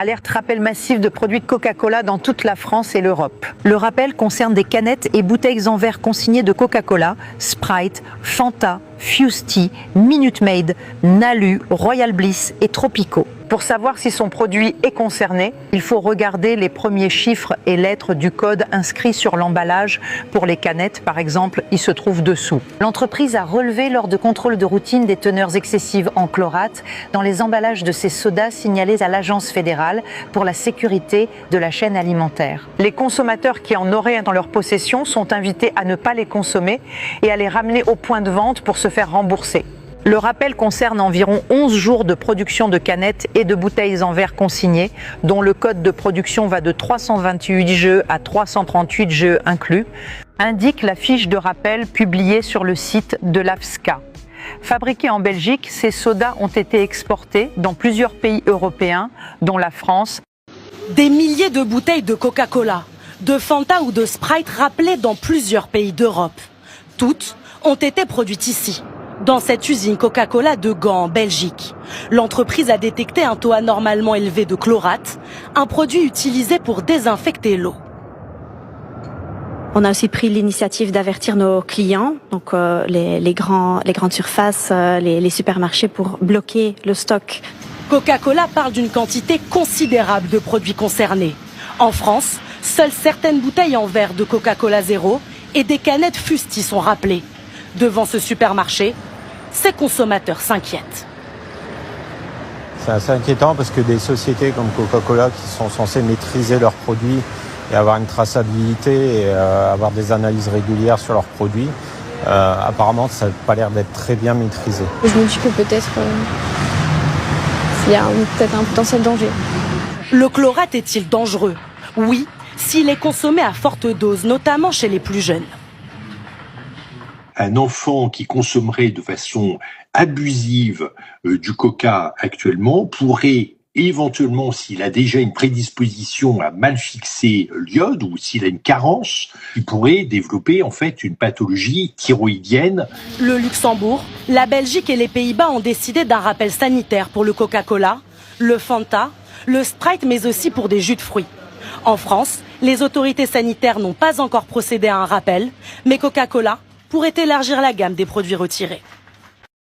Alerte rappel massif de produits de Coca-Cola dans toute la France et l'Europe. Le rappel concerne des canettes et bouteilles en verre consignées de Coca-Cola, Sprite, Fanta, Fusti, Minute Maid, Nalu, Royal Bliss et Tropico. Pour savoir si son produit est concerné, il faut regarder les premiers chiffres et lettres du code inscrit sur l'emballage. Pour les canettes, par exemple, il se trouve dessous. L'entreprise a relevé lors de contrôles de routine des teneurs excessives en chlorate dans les emballages de ces sodas signalés à l'Agence fédérale pour la sécurité de la chaîne alimentaire. Les consommateurs qui en auraient dans leur possession sont invités à ne pas les consommer et à les ramener au point de vente pour se faire rembourser. Le rappel concerne environ 11 jours de production de canettes et de bouteilles en verre consignées, dont le code de production va de 328 jeux à 338 jeux inclus, indique la fiche de rappel publiée sur le site de l'AFSCA. Fabriqués en Belgique, ces sodas ont été exportés dans plusieurs pays européens, dont la France. Des milliers de bouteilles de Coca-Cola, de Fanta ou de Sprite rappelées dans plusieurs pays d'Europe. Toutes ont été produites ici, dans cette usine Coca-Cola de Gand, en Belgique. L'entreprise a détecté un taux anormalement élevé de chlorate, un produit utilisé pour désinfecter l'eau. On a aussi pris l'initiative d'avertir nos clients, donc les grandes surfaces, les supermarchés, pour bloquer le stock. Coca-Cola parle d'une quantité considérable de produits concernés. En France, seules certaines bouteilles en verre de Coca-Cola Zéro et des canettes Fusti sont rappelées. Devant ce supermarché, ces consommateurs s'inquiètent. C'est assez inquiétant parce que des sociétés comme Coca-Cola qui sont censées maîtriser leurs produits et avoir une traçabilité et avoir des analyses régulières sur leurs produits, apparemment ça n'a pas l'air d'être très bien maîtrisé. Je me dis que peut-être il y a peut-être un potentiel danger. Le chlorate est-il dangereux? Oui, s'il est consommé à forte dose, notamment chez les plus jeunes. Un enfant qui consommerait de façon abusive du coca actuellement pourrait éventuellement, s'il a déjà une prédisposition à mal fixer l'iode ou s'il a une carence, il pourrait développer en fait une pathologie thyroïdienne. Le Luxembourg, la Belgique et les Pays-Bas ont décidé d'un rappel sanitaire pour le Coca-Cola, le Fanta, le Sprite, mais aussi pour des jus de fruits. En France, les autorités sanitaires n'ont pas encore procédé à un rappel, mais Coca-Cola pourrait élargir la gamme des produits retirés.